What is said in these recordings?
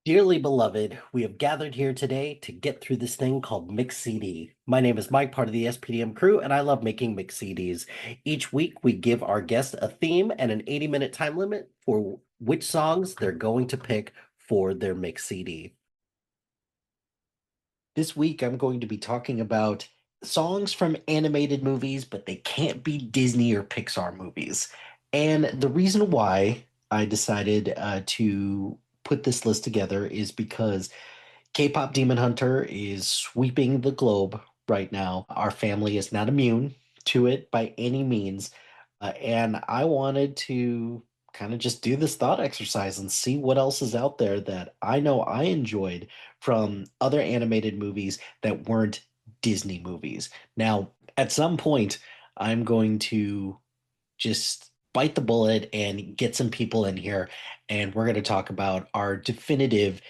Dearly beloved, we have gathered here today to get through this thing called Mix CD. My name is Mike, part of the SPDM crew, and I love making Mix CDs. Each week, we give our guests a theme and an 80-minute time limit for which songs they're going to pick for their Mix CD. This week, I'm going to be talking about songs from animated movies, but they can't be Disney or Pixar movies. And the reason why I decided to put this list together is because K-pop Demon Hunter is sweeping the globe right now. Our family is not immune to it by any means. And I wanted to kind of just do this thought exercise and see what else is out there that I know I enjoyed from other animated movies that weren't Disney movies. Now, at some point, I'm going to just bite the bullet and get some people in here, and we're going to talk about our definitive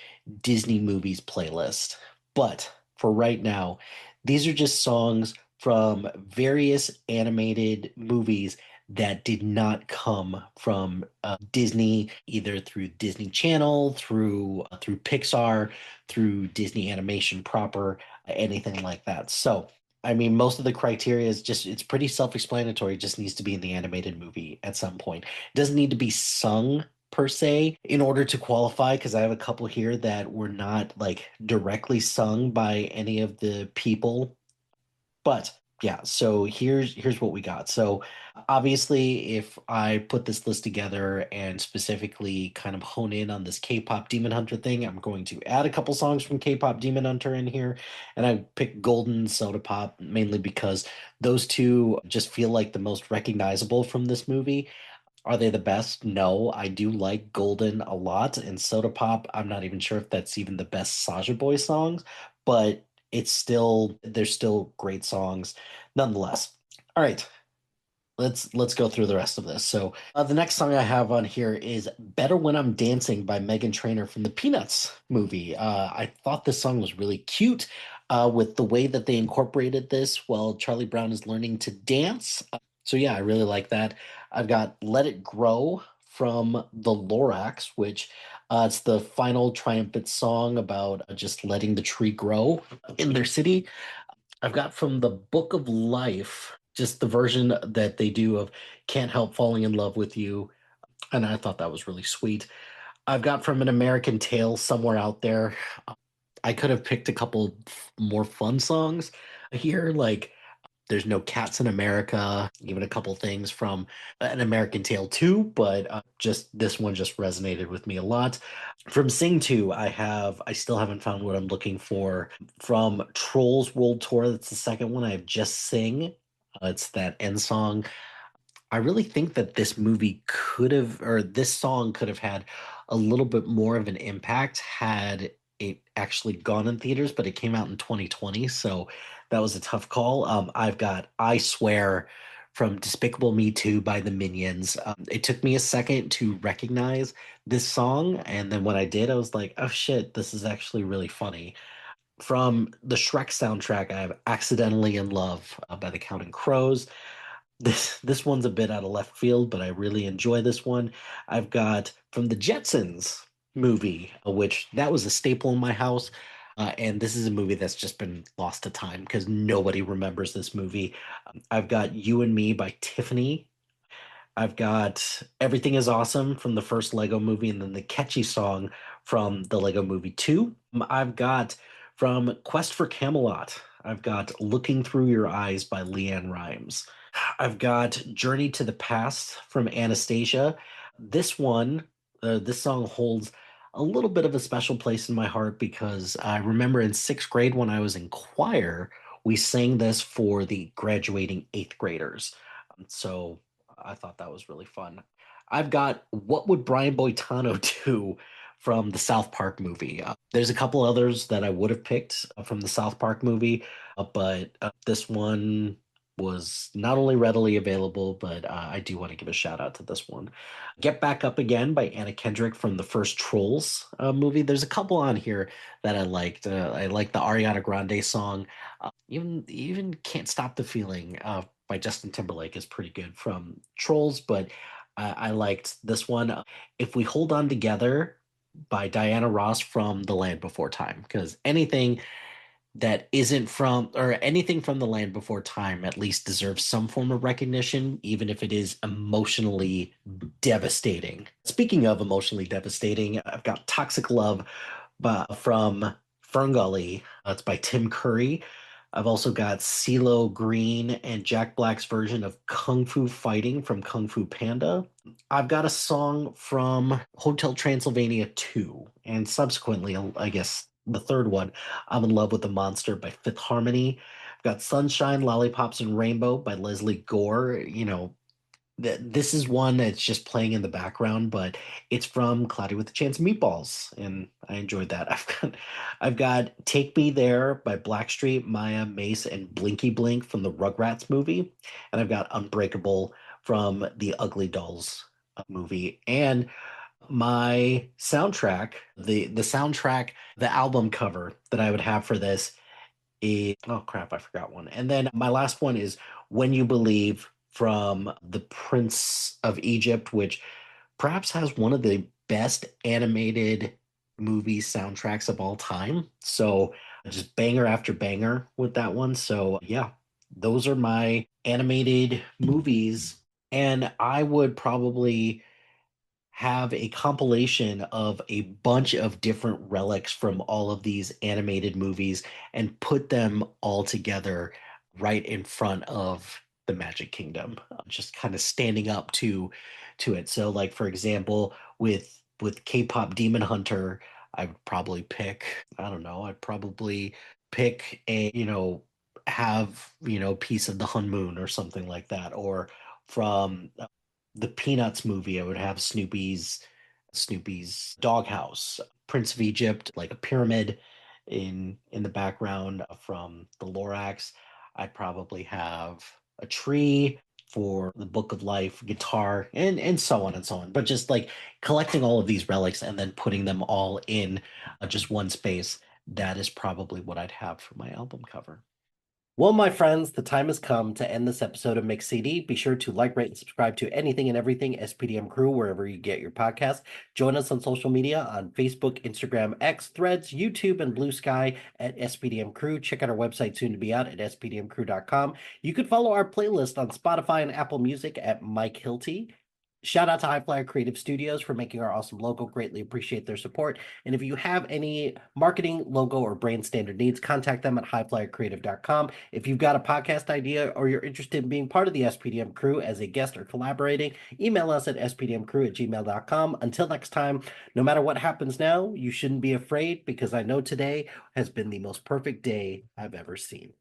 Disney movies playlist. But for right now, these are just songs from various animated movies that did not come from Disney, either through Disney Channel, through Pixar, through Disney Animation proper, anything like that. So I mean, most of the criteria is just, it's pretty self-explanatory. It just needs to be in the animated movie at some point. It doesn't need to be sung per se in order to qualify, because I have a couple here that were not like directly sung by any of the people. But yeah, so here's what we got. So obviously, if I put this list together and specifically kind of hone in on this K-pop Demon Hunter thing, I'm going to add a couple songs from K-pop Demon Hunter in here, and I picked Golden Soda Pop mainly because those two just feel like the most recognizable from this movie. Are they the best? No, I do like Golden a lot, and Soda Pop, I'm not even sure if that's even the best Saja Boy songs, but they're still great songs nonetheless. All right, let's go through the rest of this. So the next song I have on here is "Better When I'm Dancing" by Megan Trainor from the Peanuts movie. I thought this song was really cute with the way that they incorporated this while Charlie Brown is learning to dance. So yeah, I really like that. I've got "Let It Grow" from the Lorax, which it's the final triumphant song about just letting the tree grow in their city. I've got from the Book of Life, just the version that they do of Can't Help Falling in Love with You. And I thought that was really sweet. I've got from An American Tale, Somewhere Out There. I could have picked a couple more fun songs here, like There's No Cats in America, even a couple things from An American Tale 2, but just this one just resonated with me a lot. From Sing 2, I still haven't found what I'm looking for. From Trolls World Tour, that's the second one. I have Just Sing. It's that end song. I really think that this movie could have, or this song could have had a little bit more of an impact had it actually gone in theaters, but it came out in 2020, so that was a tough call. I've got I Swear from Despicable Me 2 by the Minions. It took me a second to recognize this song, and then when I did, I was like, oh shit, this is actually really funny. From the Shrek soundtrack, I have Accidentally in Love by the Counting Crows. This one's a bit out of left field, but I really enjoy this one. I've got from the Jetsons movie, which that was a staple in my house. And this is a movie that's just been lost to time because nobody remembers this movie. I've got You and Me by Tiffany. I've got Everything is Awesome from the first Lego movie, and then the catchy song from the Lego movie 2. I've got from Quest for Camelot. I've got Looking Through Your Eyes by Leanne Rimes. I've got Journey to the Past from Anastasia. This song holds a little bit of a special place in my heart because I remember in sixth grade when I was in choir, we sang this for the graduating eighth graders. So I thought that was really fun. I've got What Would Brian Boitano Do from the South Park movie. There's a couple others that I would have picked from the South Park movie, but this one was not only readily available, but I do want to give a shout out to this one. Get Back Up Again by Anna Kendrick from the first Trolls movie. There's a couple on here that I liked. I like the Ariana Grande song. Even Can't Stop the Feeling by Justin Timberlake is pretty good from Trolls, but I liked this one. If We Hold On Together by Diana Ross from The Land Before Time, because anything from The Land Before Time at least deserves some form of recognition, even if it is emotionally devastating. Speaking of emotionally devastating, I've got Toxic Love from Ferngully. It's by Tim Curry. I've also got CeeLo Green and Jack Black's version of Kung Fu Fighting from Kung Fu Panda. I've got a song from Hotel Transylvania 2, and subsequently, I guess the third one, I'm in Love with the Monster by Fifth Harmony. I've got Sunshine, Lollipops, and Rainbow by Leslie Gore. This is one that's just playing in the background, but it's from Cloudy with a Chance of Meatballs, and I enjoyed that. I've got Take Me There by Blackstreet, Maya, Mace, and Blinky Blink from the Rugrats movie, and I've got Unbreakable from the Ugly Dolls movie. And my soundtrack, the soundtrack, the album cover that I would have for this oh crap, I forgot one. And then my last one is When You Believe from The Prince of Egypt, which perhaps has one of the best animated movie soundtracks of all time. So just banger after banger with that one. So yeah, those are my animated movies. And I would probably have a compilation of a bunch of different relics from all of these animated movies and put them all together right in front of the Magic Kingdom, just kind of standing up to it. So, like for example, with K-pop Demon Hunter, I would probably pick, I don't know, I'd probably pick have piece of the Hun Moon or something like that, or from the Peanuts movie, I would have Snoopy's doghouse, Prince of Egypt, like a pyramid in the background from the Lorax. I'd probably have a tree for the Book of Life, guitar, and so on and so on. But just like collecting all of these relics and then putting them all in just one space, that is probably what I'd have for my album cover. Well, my friends, the time has come to end this episode of Mix CD. Be sure to like, rate, and subscribe to anything and everything SPDM Crew wherever you get your podcast. Join us on social media on Facebook, Instagram, X, Threads, YouTube, and Blue Sky at SPDM Crew. Check out our website soon to be out at spdmcrew.com. You could follow our playlist on Spotify and Apple Music at Mike Hilty. Shout out to High Flyer Creative Studios for making our awesome logo. Greatly appreciate their support. And if you have any marketing, logo, or brand standard needs, contact them at highflyercreative.com. If you've got a podcast idea or you're interested in being part of the SPDM crew as a guest or collaborating, email us at spdmcrew@gmail.com. Until next time, no matter what happens now, you shouldn't be afraid because I know today has been the most perfect day I've ever seen.